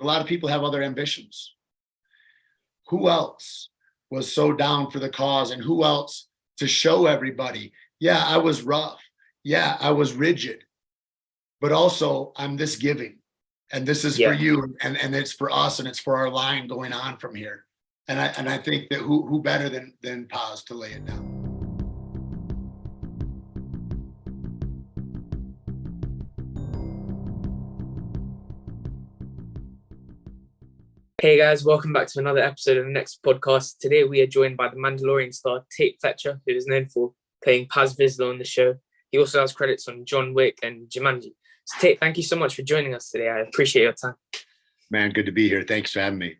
A lot of people have other ambitions. Who else was so down for the cause, and who else to show everybody, yeah, I was rough. Yeah, I was rigid, but also I'm this giving, and this is for you, and it's for us, and it's for our line going on from here. And I think that who better than Paz to lay it down. Hey guys, welcome back to another episode of the Nexus Podcast. Today we are joined by the Mandalorian star Tait Fletcher, who is known for playing Paz Visla on the show. He also has credits on John Wick and Jumanji. So Tait, thank you so much for joining us today. I appreciate your time. Man, good to be here. Thanks for having me.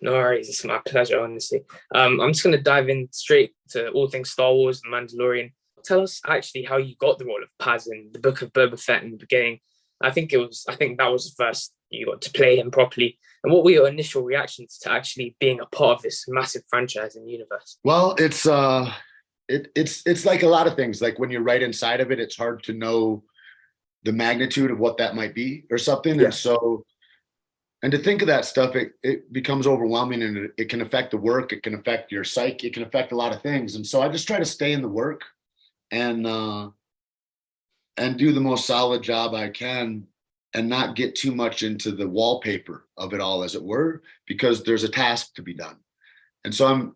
No worries, it's my pleasure, honestly. I'm just going to dive in straight to all things Star Wars and Mandalorian. Tell us actually how you got the role of Paz in the Book of Boba Fett in the beginning. I think that was the first you got to play him properly. And what were your initial reactions to actually being a part of this massive franchise and universe? Well, it's like a lot of things. Like when you're right inside of it, it's hard to know the magnitude of what that might be or something. Yeah. And to think of that stuff, it becomes overwhelming, and it can affect the work. It can affect your psyche. It can affect a lot of things. And so I just try to stay in the work and do the most solid job I can, and not get too much into the wallpaper of it all, as it were, because there's a task to be done. And so I'm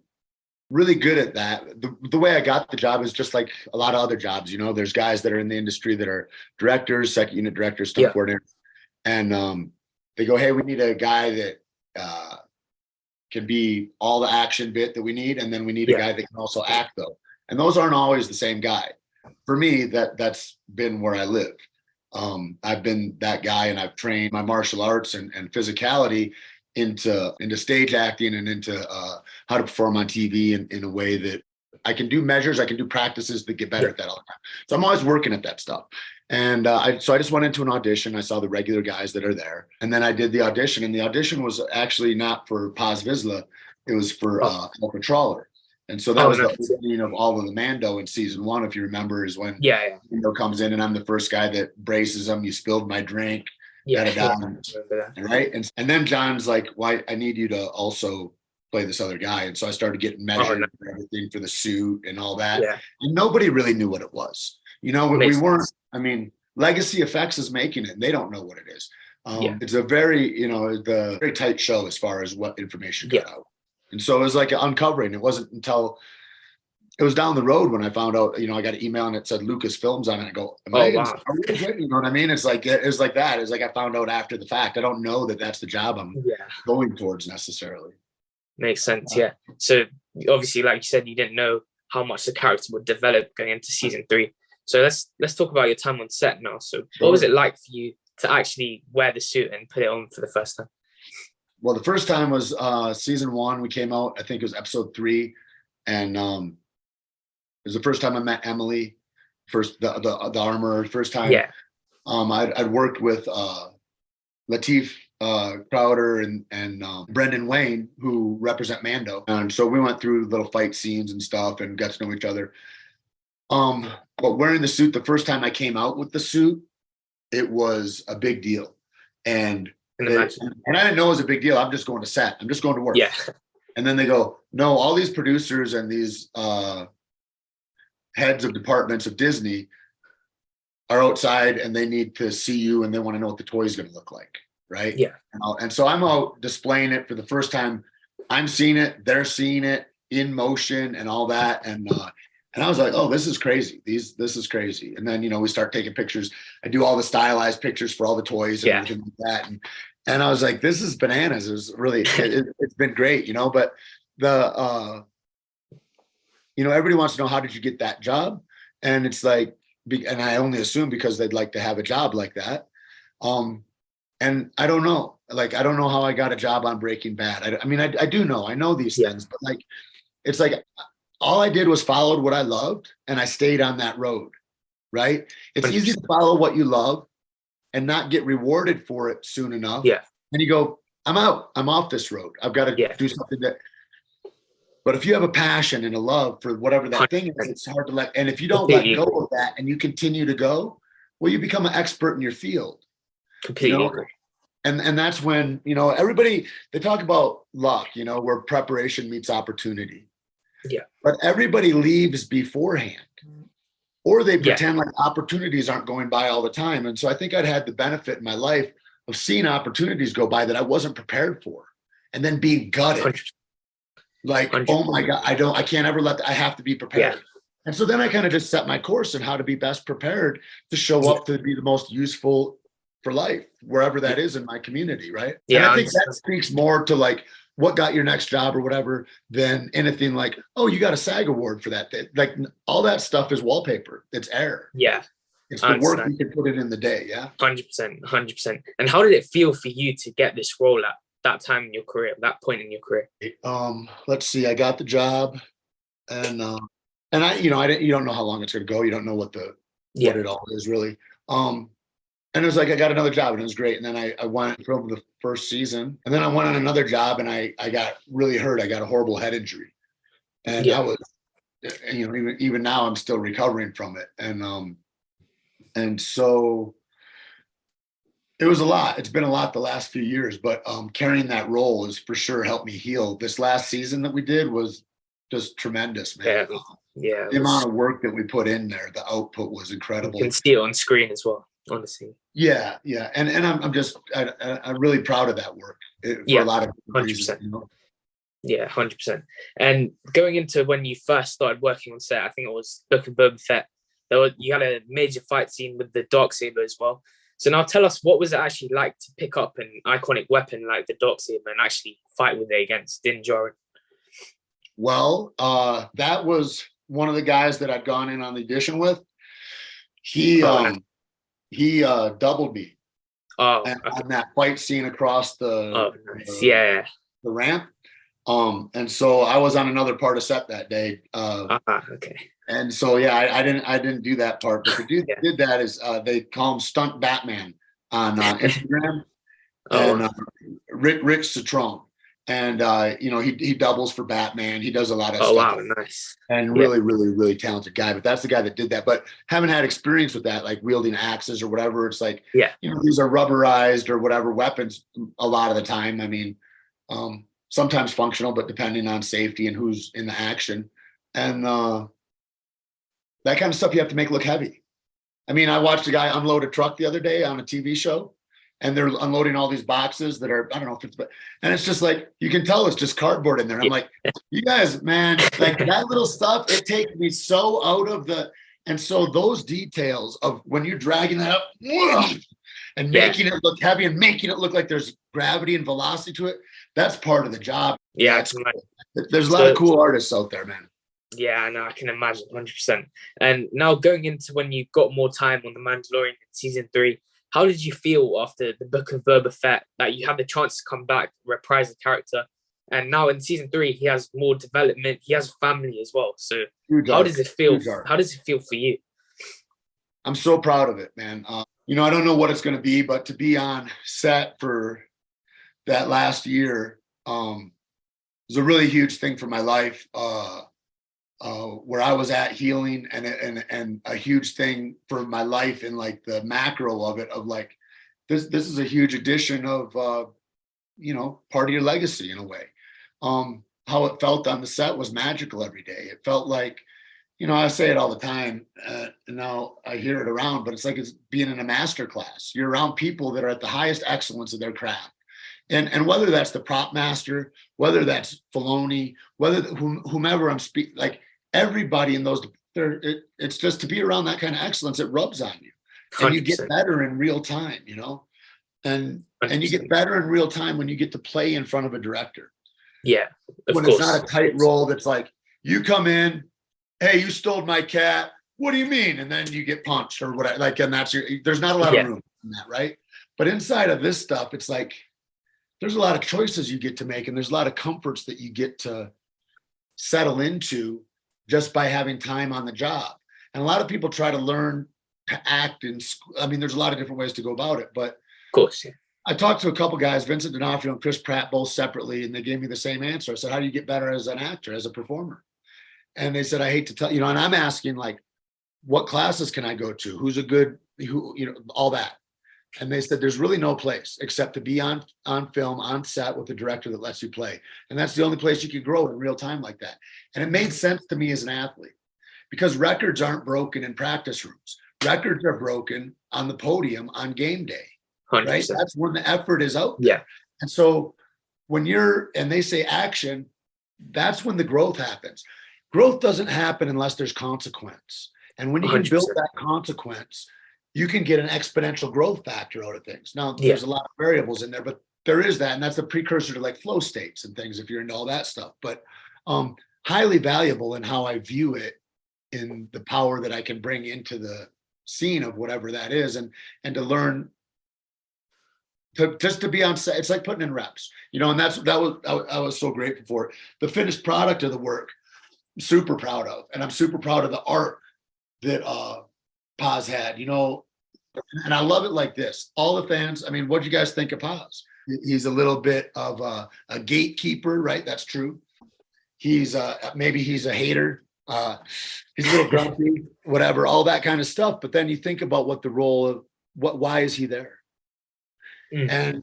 really good at that. The way I got the job is just like a lot of other jobs. You know, there's guys that are in the industry that are directors, second unit directors, stunt coordinators, and they go, hey, we need a guy that can be all the action bit that we need, and then we need a guy that can also act, though. And those aren't always the same guy. For me, that's been where I live. I've been that guy, and I've trained my martial arts and physicality into stage acting and into how to perform on TV in a way that I can do measures, I can do practices that get better at that all the time. So I'm always working at that stuff. And so I just went into an audition. I saw the regular guys that are there, and then I did the audition. And the audition was actually not for Paz Visla; it was for Alpha Trawler. And so that was the beginning of all of the Mando in season 1, if you remember, is when Mando comes in and I'm the first guy that braces him. You spilled my drink. Right. And then John's like, well, I need you to also play this other guy. And so I started getting measured and everything for the suit and all that. Yeah. And nobody really knew what it was. You know, we weren't, I mean, Legacy Effects is making it, and they don't know what it is. It's a very, very tight show as far as what information got out. And so it was like uncovering. It wasn't until it was down the road when I found out, I got an email and it said Lucasfilms on it. I go, wow. You know what I mean? It's like that. It's like I found out after the fact. I don't know that that's the job I'm going towards necessarily. Makes sense. Yeah. So obviously, like you said, you didn't know how much the character would develop going into season 3. So let's talk about your time on set now. So what was it like for you to actually wear the suit and put it on for the first time? Well, the first time was season 1. We came out, I think it was episode 3. And it was the first time I met Emily, the armorer. First time I'd worked with Lateef Crowder and Brendan Wayne, who represent Mando. And so we went through little fight scenes and stuff and got to know each other. But wearing the suit, the first time I came out with the suit, it was a big deal. And I didn't know it was a big deal. I'm just going to set. I'm just going to work. Yeah. And then they go, no, all these producers and these heads of departments of Disney are outside, and they need to see you, and they want to know what the toy is going to look like. Right. Yeah. And so I'm out displaying it for the first time. I'm seeing it. They're seeing it in motion and all that. And I was like, oh, this is crazy. This is crazy. And then, we start taking pictures. I do all the stylized pictures for all the toys and everything like that. And I was like, this is bananas. It was really, it's been great, but everybody wants to know, how did you get that job? And it's like, and I only assume because they'd like to have a job like that. And I don't know, I don't know how I got a job on Breaking Bad. I do know, I know these things, but it's like, all I did was followed what I loved, and I stayed on that road, right? It's 100%. Easy to follow what you love and not get rewarded for it soon enough. Yeah. And you go, I'm out. I'm off this road. I've got to do something but if you have a passion and a love for whatever that 100%. Thing is, it's hard to let, and if you don't let go of that and you continue to go, well, you become an expert in your field. Completely agree. And that's when, you know, everybody, they talk about luck, you know, where preparation meets opportunity. Yeah. But everybody leaves beforehand, or they Yeah. pretend like opportunities aren't going by all the time. And so I think I'd had the benefit in my life of seeing opportunities go by that I wasn't prepared for, and then being gutted. 100%. Like, 100%. oh my God, I can't ever I have to be prepared. Yeah. And so then I kind of just set my course in how to be best prepared to show up to be the most useful for life, wherever that is in my community, right? Yeah, and I think that speaks more to like what got your next job or whatever than anything like, oh, you got a SAG award for that. Like all that stuff is wallpaper. It's air. Yeah. It's the work you can put it in the day. Yeah. 100%. 100%. And how did it feel for you to get this role at that time in your career, that point in your career? Let's see. I got the job, and I, you know, you don't know how long it's going to go. You don't know what it all is really. And it was like, I got another job and it was great. And then I went for the first season, and then I went on another job and I got really hurt. I got a horrible head injury, and I was, you know, even now I'm still recovering from it. And so it was a lot. It's been a lot the last few years, but carrying that role has for sure helped me heal. This last season that we did was just tremendous, man. Yeah. The amount of work that we put in there, the output was incredible. You can see it on screen as well, honestly. Yeah. And I'm really proud of that work for a lot of 100%. reasons, you know? Yeah, 100%. And going into when you first started working on set, I think it was Book of Boba Fett, you had a major fight scene with the Darksaber as well. So now tell us, what was it actually like to pick up an iconic weapon like the Darksaber and actually fight with it against Din Djarin? Well, that was one of the guys that I'd gone in on the audition with. He doubled me on that fight scene across the ramp. And so I was on another part of set that day. Okay. And so I didn't do that part, but the dude that did that is they call him Stunt Batman on Instagram, and Rick Citron. And you know, he doubles for Batman. He does a lot of stuff. Wow, nice. And really, really, really talented guy. But that's the guy that did that. But haven't had experience with that, like wielding axes or whatever. It's like, you know, these are rubberized or whatever weapons a lot of the time. I mean, sometimes functional, but depending on safety and who's in the action. And that kind of stuff you have to make look heavy. I mean, I watched a guy unload a truck the other day on a TV show, and they're unloading all these boxes that are, I don't know if it's, and it's just like, you can tell it's just cardboard in there. I'm like, you guys, man, like that little stuff, it takes me so out of and so those details of when you're dragging that up and making it look heavy and making it look like there's gravity and velocity to it, that's part of the job. Yeah. There's a lot of cool artists out there, man. Yeah, I know, I can imagine, 100%. And now going into when you got more time on The Mandalorian in season 3, how did you feel after the Book of Boba Fett that you had the chance to come back, reprise the character? And now in season 3, he has more development. He has a family as well. So how does it feel? How does it feel for you? I'm so proud of it, man. You know, I don't know what it's going to be, but to be on set for that last year was a really huge thing for my life. Where I was at healing and a huge thing for my life in like the macro of it, of like, this is a huge addition of, you know, part of your legacy in a way. How it felt on the set was magical every day. It felt like, you know, I say it all the time, and now I hear it around, but it's like it's being in a master class. You're around people that are at the highest excellence of their craft. And whether that's the prop master, whether that's Filoni, whether whomever I'm speaking, like everybody in those, it's just to be around that kind of excellence, it rubs on you. And 100%. You get better in real time, you know, and you get better in real time when you get to play in front of a director. Yeah. When it's not a tight role that's like, you come in, hey, you stole my cat. What do you mean? And then you get punched or whatever. Like, and there's not a lot of room in that, right? But inside of this stuff, it's like, there's a lot of choices you get to make, and there's a lot of comforts that you get to settle into just by having time on the job. And a lot of people try to learn to act in school. I mean, there's a lot of different ways to go about it, but of course, yeah. I talked to a couple guys, Vincent D'Onofrio and Chris Pratt, both separately, and they gave me the same answer. I said, how do you get better as an actor, as a performer? And they said, I hate to tell you know, and I'm asking like, what classes can I go to? Who's a good, you know, all that. And they said, there's really no place except to be on film, on set with the director that lets you play. And that's the only place you can grow in real time like that. And it made sense to me as an athlete, because records aren't broken in practice rooms. Records are broken on the podium on game day, 100%. right? That's when the effort is out there. Yeah. And so when and they say action, that's when the growth happens. Growth doesn't happen unless there's consequence. And when you can 100%. build that consequence, you can get an exponential growth factor out of things. Now, there's a lot of variables in there, but there is that. And that's the precursor to like flow states and things, if you're into all that stuff. But highly valuable in how I view it, in the power that I can bring into the scene of whatever that is, and to learn just to be on set. It's like putting in reps, you know, and I was so grateful for it. The finished product of the work, I'm super proud of, and I'm super proud of the art that Paz had, you know, and I love it like this. All the fans, I mean, what do you guys think of Paz? He's a little bit of a gatekeeper, right? That's true. He's maybe he's a hater. He's a little grumpy, whatever, all that kind of stuff. But then you think about what the role of why is he there? And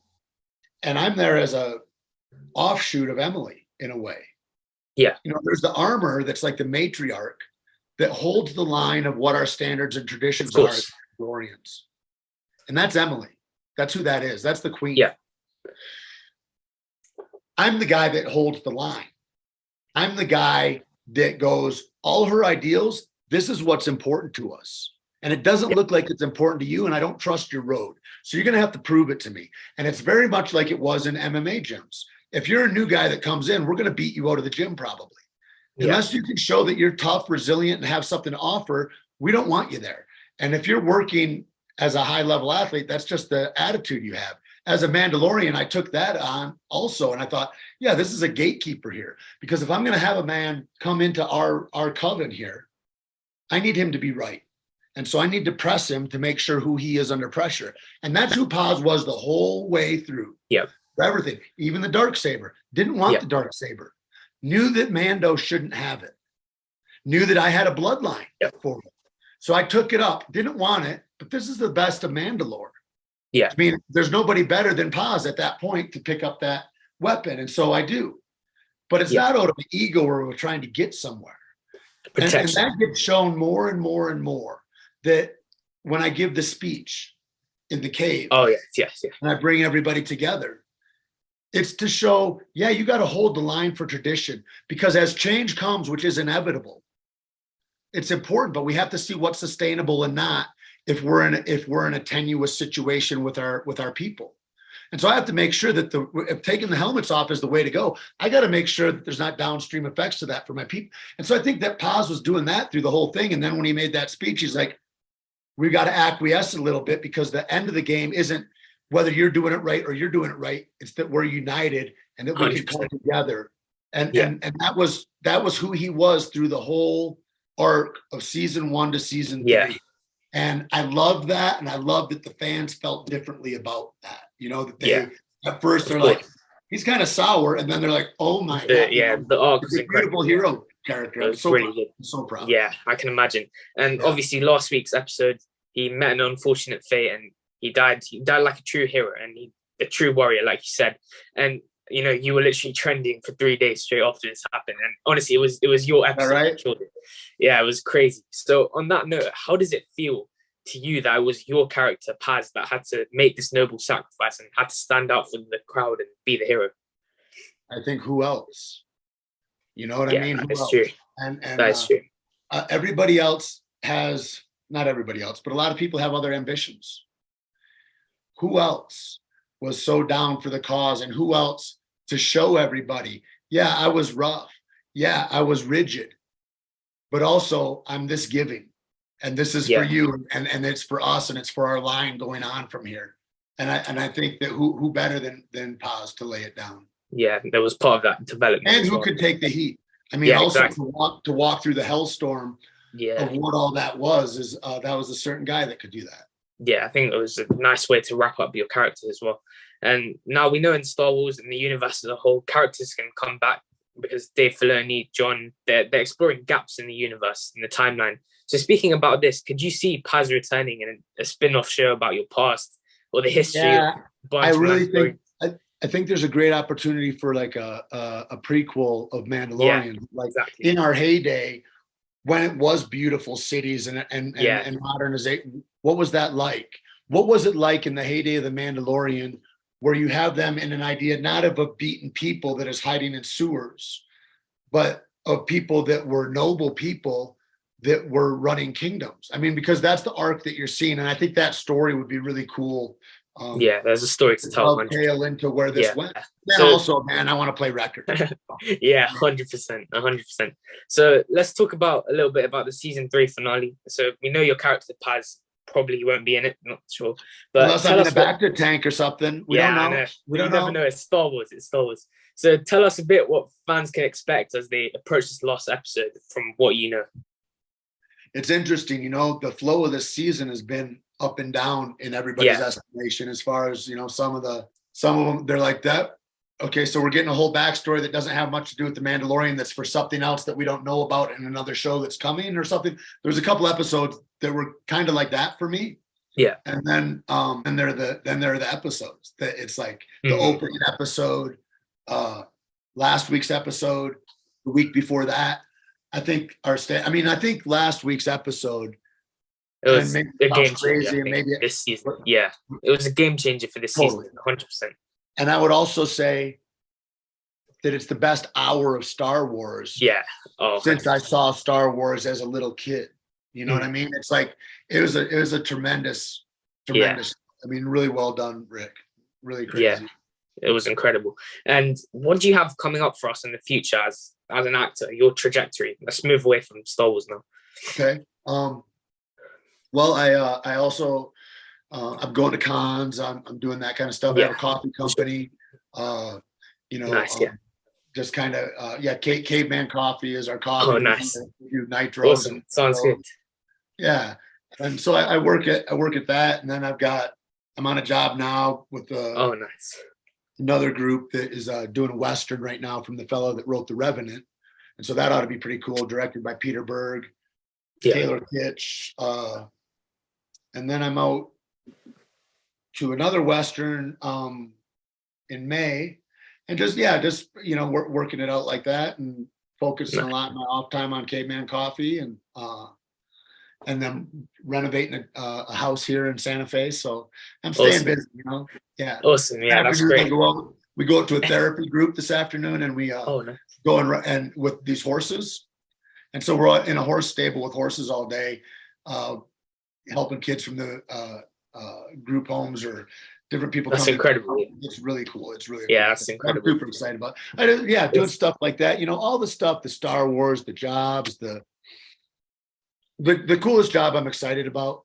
I'm there as a offshoot of Emily in a way. Yeah. You know, there's the armor that's like the matriarch that holds the line of what our standards and traditions are as Mandalorians. And that's Emily. That's who that is. That's the queen. Yeah. I'm the guy that holds the line. I'm the guy that goes, all her ideals, this is what's important to us. And it doesn't look like it's important to you, and I don't trust your road. So you're going to have to prove it to me. And it's very much like it was in MMA gyms. If you're a new guy that comes in, we're going to beat you out of the gym probably. Unless you can show that you're tough, resilient, and have something to offer, we don't want you there. And if you're working as a high-level athlete, that's just the attitude you have. As a Mandalorian, I took that on also, and I thought, yeah, this is a gatekeeper here. Because if I'm going to have a man come into our coven here, I need him to be right. And so I need to press him to make sure who he is under pressure. And that's who Paz was the whole way through. Yeah. For everything. Even the Darksaber. Didn't want the Darksaber. Knew that Mando shouldn't have it. Knew that I had a bloodline for it. So I took it up. Didn't want it, but this is the best of Mandalore. Yeah. I mean, there's nobody better than Paz at that point to pick up that weapon. And so I do. But it's not out of the ego where we're trying to get somewhere. And that gets shown more and more and more. That when I give the speech in the cave, and I bring everybody together, it's to show, you got to hold the line for tradition, because as change comes, which is inevitable, it's important, but we have to see what's sustainable and not if we're in a tenuous situation with our people. And so I have to make sure that if taking the helmets off is the way to go, I got to make sure that there's not downstream effects to that for my people. And so I think that Paz was doing that through the whole thing. And then when he made that speech, he's like, we got to acquiesce a little bit, because the end of the game isn't whether you're doing it right or you're doing it right. It's that we're united and that we 100%. Can come together. And that was who he was through the whole arc of season 1 to season 3. And I love that. And I love that the fans felt differently about that. You know, that they at first they're like, he's kind of sour. And then they're like, oh my God. Yeah, the arc is a beautiful hero character. I'm so really good. I'm so proud. Yeah, I can imagine. And obviously last week's episode, he met an unfortunate fate and he died like a true hero and a true warrior, like you said. And you know, you were literally trending for 3 days straight after this happened. And honestly, it was your episode that killed it. Yeah, it was crazy. So on that note, how does it feel to you that it was your character, Paz, that had to make this noble sacrifice and had to stand out for the crowd and be the hero? I think who else? You know what I mean? That's true. And that's true. Everybody else has, not everybody else, but a lot of people have other ambitions. Who else was so down for the cause, and who else to show everybody, I was rough. I was rigid, but also I'm this giving, and this is for you, and it's for us, and it's for our line going on from here. And I think that who better than Paz to lay it down. Yeah, there was part of that development. And who could take the heat. I mean, to walk through the hellstorm of what all that was, that was a certain guy that could do that. Yeah, I think it was a nice way to wrap up your character as well. And now we know in Star Wars and the universe as a whole, characters can come back because Dave Filoni, John, they're exploring gaps in the universe, in the timeline. So speaking about this, could you see Paz returning in a spin-off show about your past or the history Yeah, of a bunch I of really Mandalorian. think I think there's a great opportunity for like a prequel of Yeah, Mandalorian, like exactly. in our heyday when it was beautiful cities Yeah, and modernization. What was that like? What was it like in the heyday of the Mandalorian, where you have them in an idea not of a beaten people that is hiding in sewers, but of people that were noble people that were running kingdoms. I mean, because that's the arc that you're seeing, and I think that story would be really cool. yeah. There's a story to tell. 100%. Dovetail into where this Yeah. went. Then So also, man, I want to play record. yeah, 100%, 100%. So let's talk about a little bit about the season 3 finale. So we know your character Paz probably won't be in it, not sure, but Unless I'm tell in a us what. back to tank or something. We Yeah, don't I know. know. We You don't never know. know. It's Star Wars. It's Star Wars. So tell us a bit what fans can expect as they approach this last episode from what you know. It's interesting, the flow of this season has been up and down in everybody's estimation, as far as, some of them, they're like that. Okay, so we're getting a whole backstory that doesn't have much to do with the Mandalorian, that's for something else that we don't know about in another show that's coming or something. There's a couple episodes that were kind of like that for me. Yeah. And then there are the episodes that it's like the opening episode, last week's episode, the week before that. I think I think last week's episode, it was a game crazy, changer. maybe this season, yeah, it was a game changer for this season, 100%. And I would also say that it's the best hour of Star Wars. Yeah. Since I saw Star Wars as a little kid, you know what I mean? It's like it was a tremendous. Yeah. I mean, really well done, Rick. Really crazy. Yeah. It was incredible. And what do you have coming up for us in the future as an actor? Your trajectory. Let's move away from Star Wars now. Okay. Well, I also I'm going to cons. I'm doing that kind of stuff. I have a coffee company. Nice. Just kind of Caveman Coffee is our coffee. Oh, nice. We do nitros. Awesome. Sounds good. Yeah. And so I work at that, and then I'm on a job now with nice. Another group that is doing a Western right now from the fellow that wrote The Revenant. And so that ought to be pretty cool, directed by Peter Berg, Taylor Kitsch. And then I'm out to another Western in May, and just working it out like that, and focusing a lot of my off time on Caveman Coffee, and then renovating a house here in Santa Fe. So I'm staying busy, Yeah. Awesome. Yeah, that's great. We go to a therapy group this afternoon, and we nice. go and with these horses. And so we're in a horse stable with horses all day, helping kids from the group homes or different people. That's incredible. It's really cool. It's really cool. That's incredible. I'm super excited about it. Doing stuff like that. All the stuff, the Star Wars, the jobs, the coolest job I'm excited about.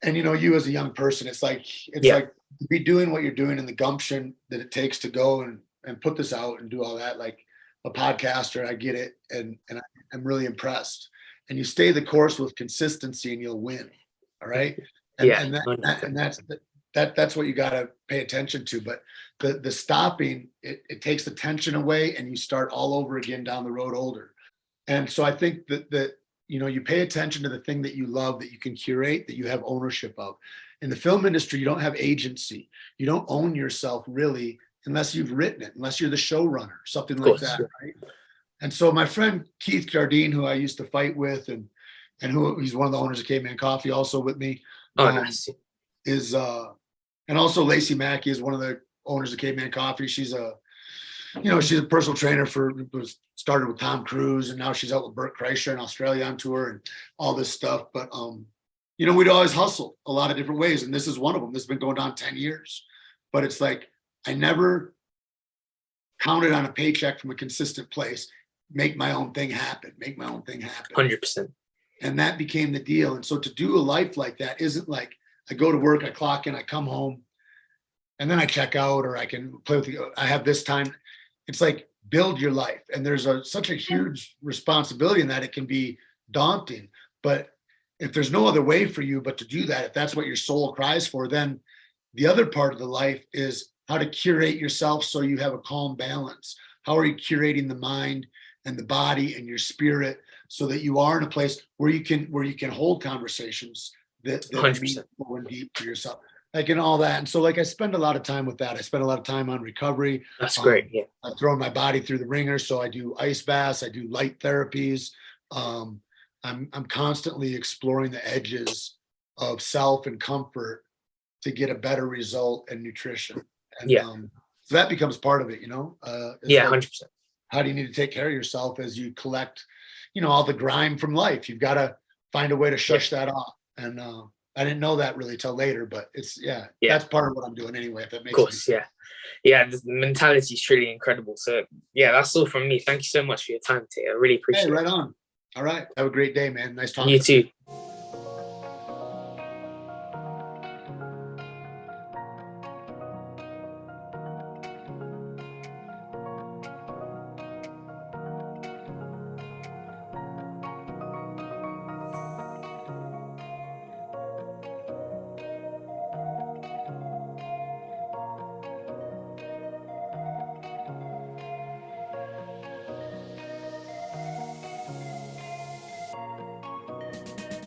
And you as a young person, it's like to be doing what you're doing and the gumption that it takes to go and put this out and do all that. Like a podcaster, I get it, and I'm really impressed. And you stay the course with consistency, and you'll win. All right. And that's what you got to pay attention to. But the stopping, it takes the tension away, and you start all over again down the road older. And so I think that you pay attention to the thing that you love, that you can curate, that you have ownership of. In the film industry, you don't have agency. You don't own yourself really, unless you've written it, unless you're the showrunner, something like that, right? And so my friend Keith Jardine, who I used to fight with, and who he's one of the owners of Caveman Coffee, also with me, nice. And also Lacey Mackey is one of the owners of Caveman Coffee. She's a personal trainer started with Tom Cruise, and now she's out with Burt Kreischer in Australia on tour and all this stuff. But we'd always hustle a lot of different ways, and this is one of them. This has been going on 10 years, but it's like I never counted on a paycheck from a consistent place. Make my own thing happen. 100%. And that became the deal. And so to do a life like that isn't like I go to work, I clock in, I come home, and then I check out, or I can play with I have this time. It's like build your life. And there's such a huge responsibility in that. It can be daunting. But if there's no other way for you but to do that, if that's what your soul cries for, then the other part of the life is how to curate yourself so you have a calm balance. How are you curating the mind and the body and your spirit so that you are in a place where you can hold conversations that are meaningful and deep for yourself. like and all that. And so like I spend a lot of time with that. I spend a lot of time on recovery. That's great. Yeah. I've thrown my body through the ringer. So I do ice baths, I do light therapies. I'm constantly exploring the edges of self and comfort to get a better result in nutrition. And so that becomes part of it, you know? Yeah, like, 100%. how do you need to take care of yourself as you collect, you know, all the grime from life? You've got to find a way to shush that off. And I didn't know that really till later, but it's, that's part of what I'm doing anyway, if that makes sense. Of course, yeah, the mentality is truly incredible. So yeah, that's all from me. Thank you so much for your time today. I really appreciate it. Right on. All right. Have a great day, man. Nice talking You to you. too.